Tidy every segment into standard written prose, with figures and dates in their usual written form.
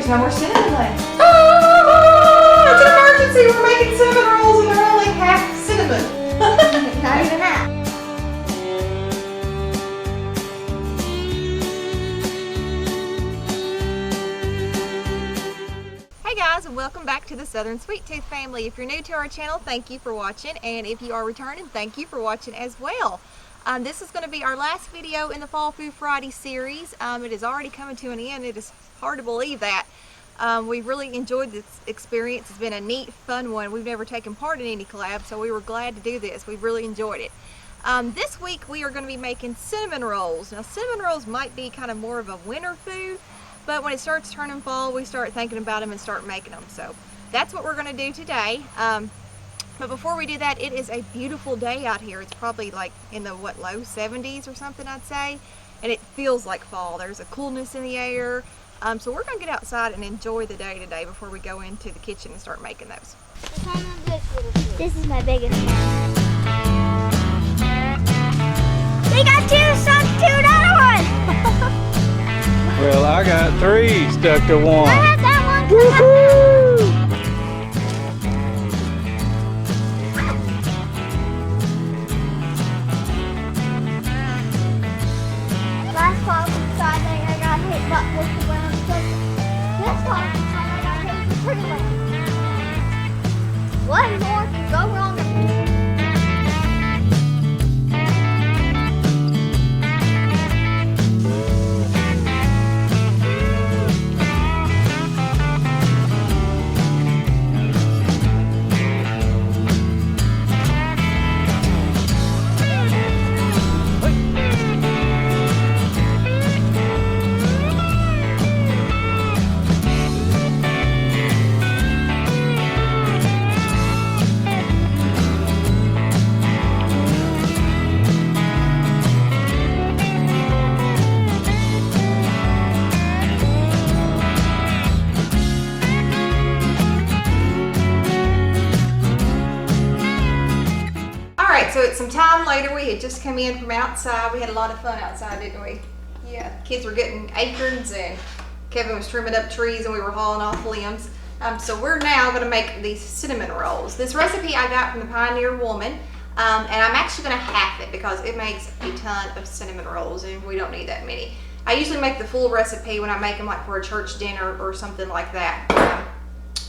there's no more cinnamon left. Oh, it's an emergency. We're making cinnamon rolls and they're only half cinnamon. Not even half. Hey guys, and welcome back to the Southern Sweet Tooth family. If you're new to our channel, thank you for watching, and if you are returning, thank you for watching as well. This is going to be our last video in the Fall Food Friday series. It is already coming to an end. It is hard to believe that. We've really enjoyed this experience. It's been a neat, fun one. We've never taken part in any collab, so we were glad to do this. We've really enjoyed it. This week we are going to be making cinnamon rolls. Now, cinnamon rolls might be kind of more of a winter food, but when it starts turning fall, we start thinking about them and start making them. So that's what we're going to do today. But before we do that, it is a beautiful day out here. It's probably like in the, low 70s or something, I'd say. And it feels like fall. There's a coolness in the air. So we're going to get outside and enjoy the day today before we go into the kitchen and start making those. This is my biggest one. They got two stuck to another one! Well, I got 3 stuck to 1. I have that one! Woohoo! Last fall Friday I got hit with the brown sugar. This fall I got hit with the pretty one. What more can go wrong? So it's some time later. We had just come in from outside. We had a lot of fun outside, didn't we? Yeah, kids were getting acorns and Kevin was trimming up trees and we were hauling off limbs. So we're now going to make these cinnamon rolls. This recipe I got from the Pioneer Woman, and I'm actually going to half it because it makes a ton of cinnamon rolls and we don't need that many. I usually make the full recipe when I make them like for a church dinner or something like that.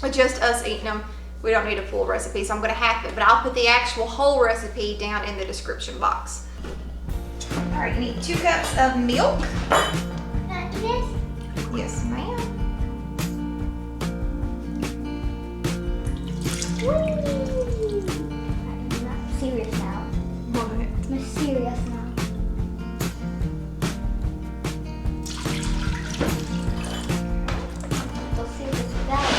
But just us eating them, we don't need a full recipe, so I'm going to half it, but I'll put the actual whole recipe down in the description box. All right, you need 2 cups of milk. Can I do this? Yes, ma'am. I'm serious now. What? I'm serious now. We'll see this without.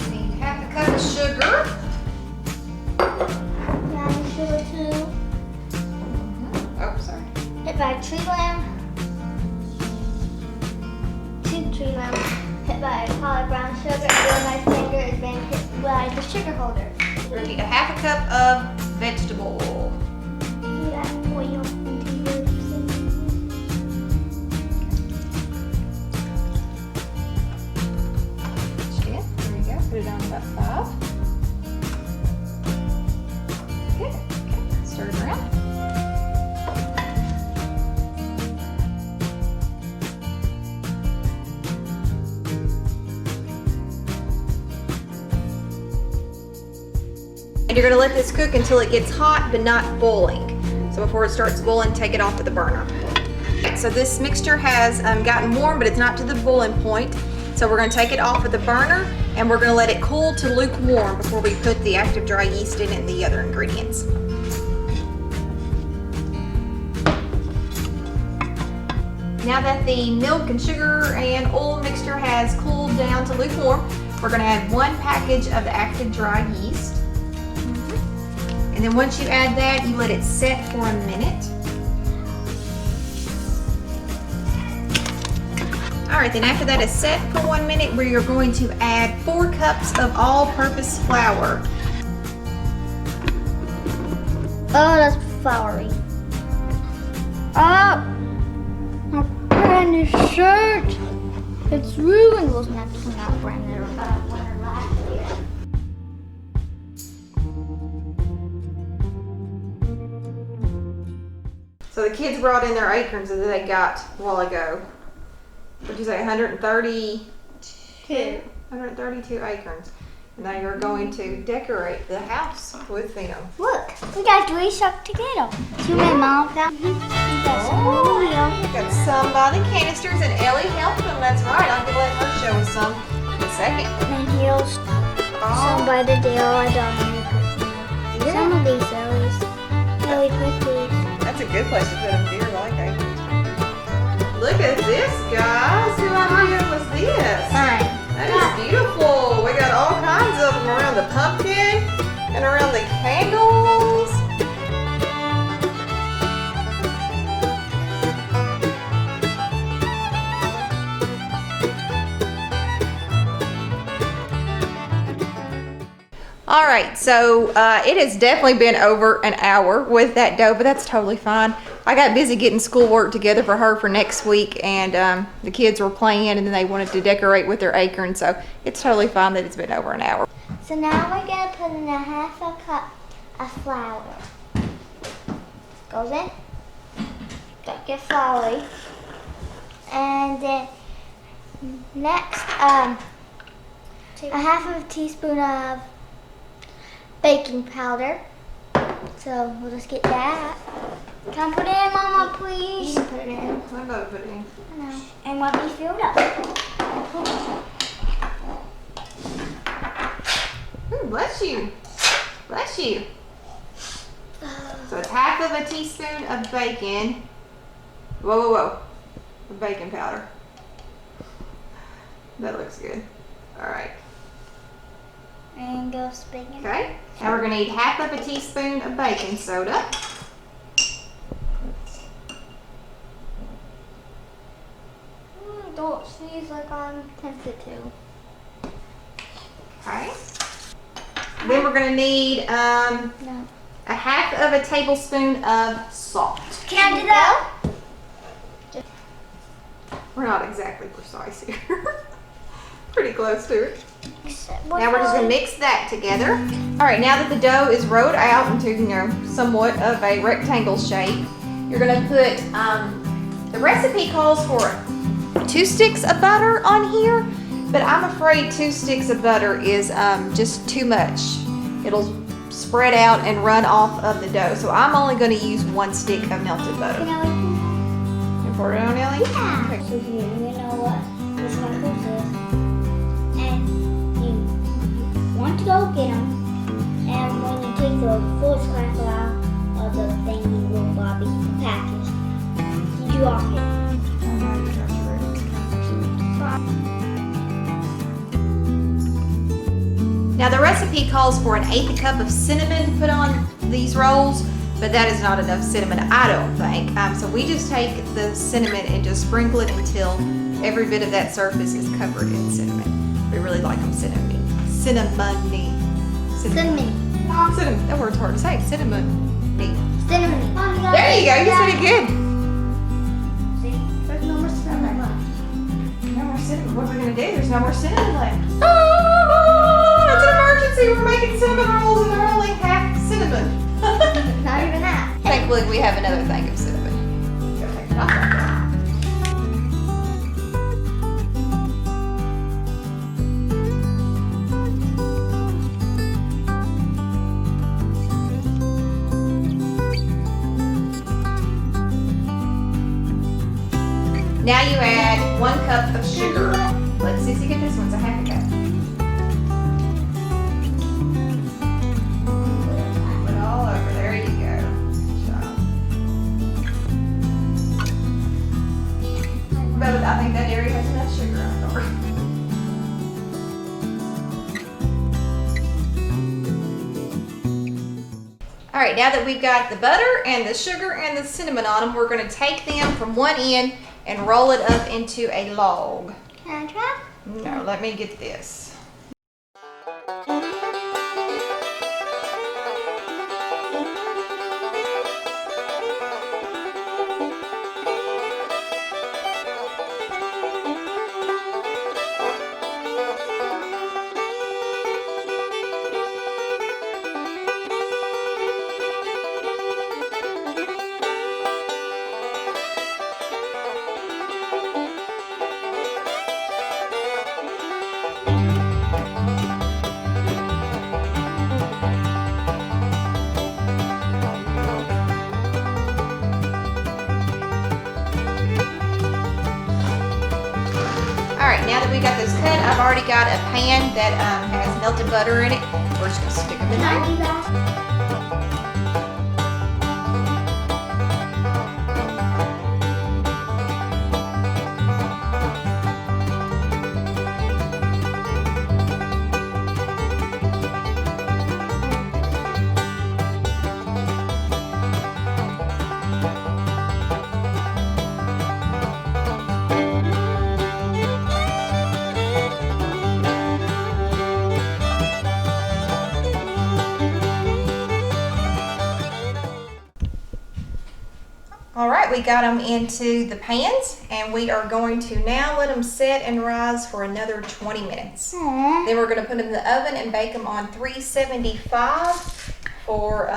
Need half a cup of sugar. Yeah, sugar too. Oh, sorry. Hit by a tree limb. 2 tree limbs. Hit by a Collab brown sugar. And my finger is being hit by the sugar holder. We're gonna need a half a cup of vegetable oil. Do that oil into your cinnamon. Yeah, there you go. Put it on about 5. Good. Okay. Stir it around. And you're going to let this cook until it gets hot but not boiling. So before it starts boiling, take it off of the burner. Okay, so this mixture has gotten warm, but it's not to the boiling point. So we're going to take it off of the burner and we're going to let it cool to lukewarm before we put the active dry yeast in it and the other ingredients. Now that the milk and sugar and oil mixture has cooled down to lukewarm, we're going to add 1 package of the active dry yeast. And then once you add that, you let it set for a minute. All right, then after that is set for 1 minute, we are going to add 4 cups of all-purpose flour. Oh, that's floury. Oh, my brand new shirt. It's ruined. Was not coming out brand new. Winter last year. So the kids brought in their acorns that they got a while ago. What'd you say, 132 acorns. And they are going to decorate the house with them. Look, we got 3 stuck together. See my mom found. We got some over here. We got some by the canisters, and Ellie helped them. That's right. I'll be letting her show us some in a second. And here's some by the deal. I don't know. Some of these Ellie's. Ellie put these. That's a good place to put them, dear, like acorns. Look at this, guys. Who idea was this? Fine. That is beautiful. We got all kinds of them around the pumpkin and around the candles. All right, so it has definitely been over an hour with that dough, but that's totally fine. I got busy getting schoolwork together for her for next week, and the kids were playing, and then they wanted to decorate with their acorn, so it's totally fine that it's been over an hour. So now we're going to put in a half a cup of flour. Goes in. Don't get floury. And then next, a half of a teaspoon of baking powder. So we'll just get that. Can I put it in, Mama, please? You can put it in. I'm about to put it in. I know. And let me fill it up. Ooh, bless you. Bless you. So it's half of a teaspoon of bacon. Whoa. Of baking powder. That looks good. All right. And go baking. Okay. Now we're going to need half of a teaspoon of baking soda. Don't sneeze like I'm tempted to. Okay. Then we're going to need No. a half of a tablespoon of salt. Can I do that? We're not exactly precise here. Pretty close to it. Now we're just going to mix that together. All right, now that the dough is rolled out into, somewhat of a rectangle shape, you're going to put, the recipe calls for 2 sticks of butter on here, but I'm afraid 2 sticks of butter is just too much. It'll spread out and run off of the dough, so I'm only going to use 1 stick of melted butter. You pour it on, Ellie? Yeah. Okay. So you know what this sparkles is, and you want to go get them, and when you take the full sparkle out of the thingy little bobby package, you off it. Now the recipe calls for 1/8 cup of cinnamon to put on these rolls, but that is not enough cinnamon, I don't think. So we just take the cinnamon and just sprinkle it until every bit of that surface is covered in cinnamon. We really like them cinnamony. Cinnamony. Cinnamon. Cinnamon. That word's hard to say. Cinnamony. Cinnamon. There you go. You said it good. See, there's no more cinnamon left. No more cinnamon. What are we gonna do? There's no more cinnamon left. Oh, it's an emergency. We're making cinnamon rolls and they're only half cinnamon. Not even that. Thankfully, we have another thing of cinnamon. Go take it off like that. Now you add 1 cup of sugar. Let's see, get this one's a half a cup. Put it all over. There you go. But I think that area has enough sugar on it. All right, now that we've got the butter and the sugar and the cinnamon on them, we're going to take them from one end and roll it up into a log. Can I try? No, let me get this. right, now that we got those cut, I've already got a pan that has melted butter in it. We're just gonna stick them in there. All right, we got them into the pans, and we are going to now let them set and rise for another 20 minutes. Then we're going to put them in the oven and bake them on 375 for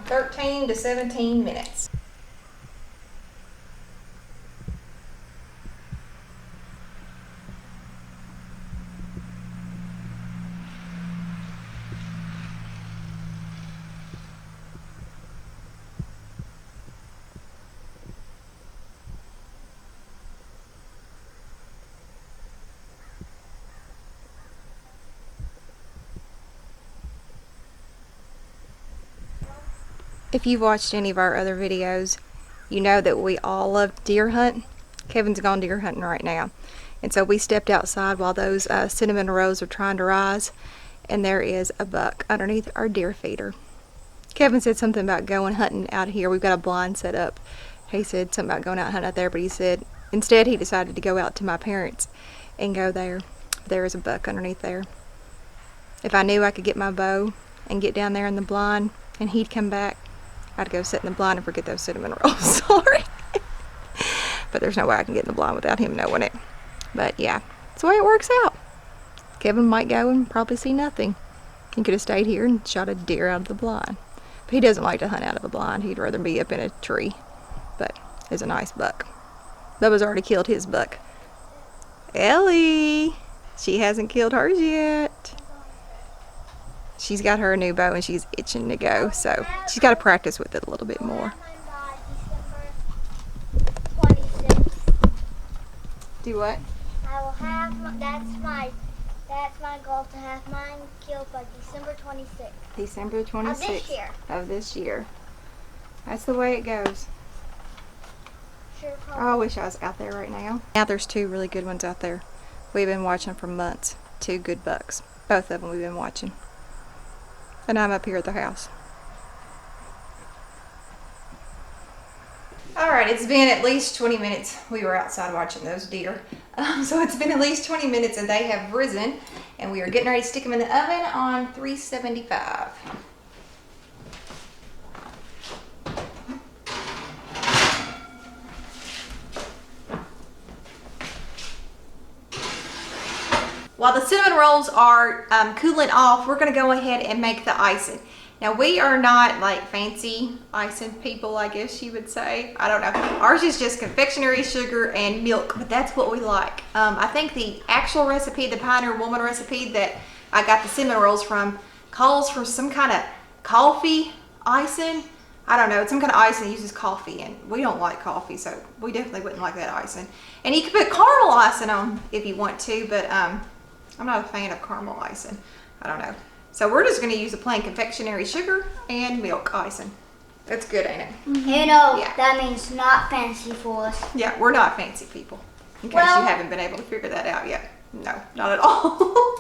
13 to 17 minutes. If you've watched any of our other videos, you know that we all love deer hunt. Kevin's gone deer hunting right now. And so we stepped outside while those cinnamon rolls are trying to rise, and there is a buck underneath our deer feeder. Kevin said something about going hunting out here. We've got a blind set up. He said something about going out hunting out there, but he said instead he decided to go out to my parents and go there. There is a buck underneath there. If I knew I could get my bow and get down there in the blind and he'd come back, I'd go sit in the blind and forget those cinnamon rolls. Sorry. But there's no way I can get in the blind without him knowing it. But yeah, that's the way it works out. Kevin might go and probably see nothing. He could have stayed here and shot a deer out of the blind. But he doesn't like to hunt out of the blind. He'd rather be up in a tree. But it's a nice buck. Bubba's already killed his buck. Ellie! She hasn't killed hers yet. She's got her new bow and she's itching to go, so she's got to practice with it a little bit more. Do what? I will have, that's my goal, to have mine killed by December 26th. December 26th. Of this year. Of this year. That's the way it goes. Sure, Oh, I wish I was out there right now. Now there's two really good ones out there. We've been watching for months. Two good bucks. Both of them we've been watching. And I'm up here at the house. Alright, it's been at least 20 minutes. We were outside watching those deer. So it's been at least 20 minutes and they have risen. And we are getting ready to stick them in the oven on 375. While the cinnamon rolls are cooling off, we're going to go ahead and make the icing. Now, we are not like fancy icing people, I guess you would say. I don't know. Ours is just confectionery sugar and milk, but that's what we like. I think the actual recipe, the Pioneer Woman recipe that I got the cinnamon rolls from, calls for some kind of coffee icing. I don't know, it's some kind of icing that uses coffee, and we don't like coffee, so we definitely wouldn't like that icing. And you can put caramel icing on if you want to, but I'm not a fan of caramel icing. I don't know. So we're just going to use a plain confectionery sugar and milk icing. That's good, ain't it? You know, Yeah. that means not fancy for us. Yeah, we're not fancy people. In case Well- you haven't been able to figure that out yet. No, not at all.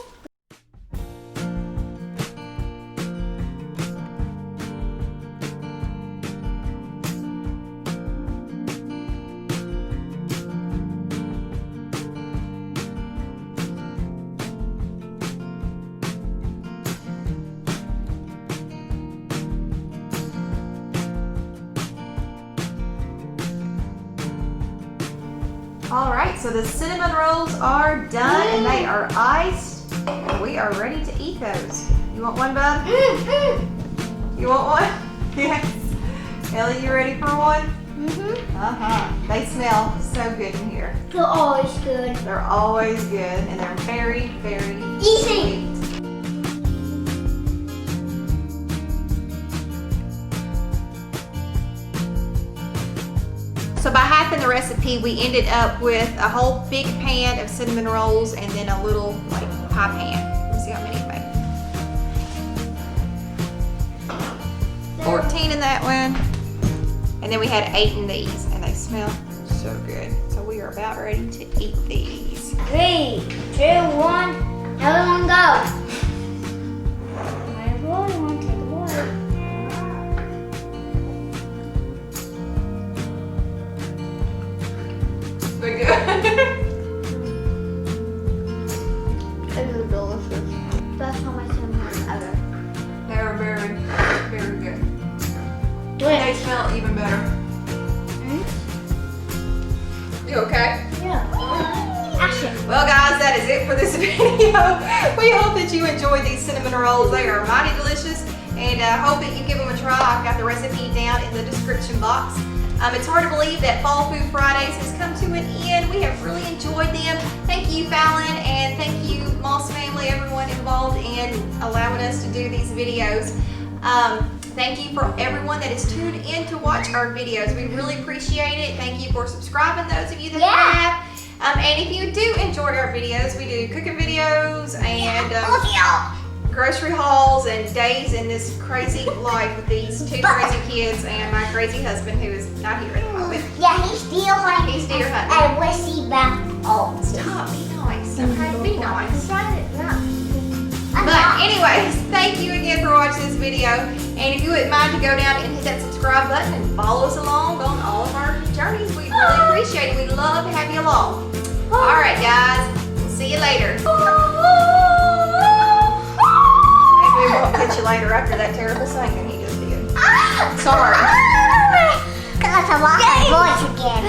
All right, so the cinnamon rolls are done and they are iced. And we are ready to eat those. You want one, Bub? You want one? Yes. Ellie, you ready for one? They smell so good in here. They're always good. They're always good and they're very, very Easy. sweet. So by halving the recipe, we ended up with a whole big pan of cinnamon rolls and then a little like pie pan. Let's see how many we made. 14 in that one. And then we had 8 in these, and they smell so good. So we are about ready to eat these. 3, 2, 1. Everyone go. Everyone take a bite. They're good. It is delicious. Best how my cinnamon ever. They're very, very good. They Wait. smell even better. You okay? Yeah. Action. Well guys, that is it for this video. We hope that you enjoyed these cinnamon rolls. They are mighty delicious, and I hope that you give them a try. I've got the recipe down in the description box. It's hard to believe that Fall Food Fridays has come to an end. We have really enjoyed them. Thank you, Fallon, and thank you, Moss family, everyone involved in allowing us to do these videos. Thank you for everyone that is tuned in to watch our videos. We really appreciate it. Thank you for subscribing, those of you that have. And if you do enjoy our videos, we do cooking videos and grocery hauls and days in this crazy life with these 2 crazy kids and my crazy husband who is not here at the moment. Yeah, he's deer hunting. He's deer hunting. And we'll see back. Oh, Stop, be nice. Okay, be nice. Yeah. But anyways, thank you again for watching this video. And if you wouldn't mind to go down and hit that subscribe button and follow us along on all of our journeys, we really appreciate it. We'd love to have you along. All right, guys. We'll see you later. Maybe we won't catch you later after that terrible singing he just did. Sorry. Because I lost my voice again.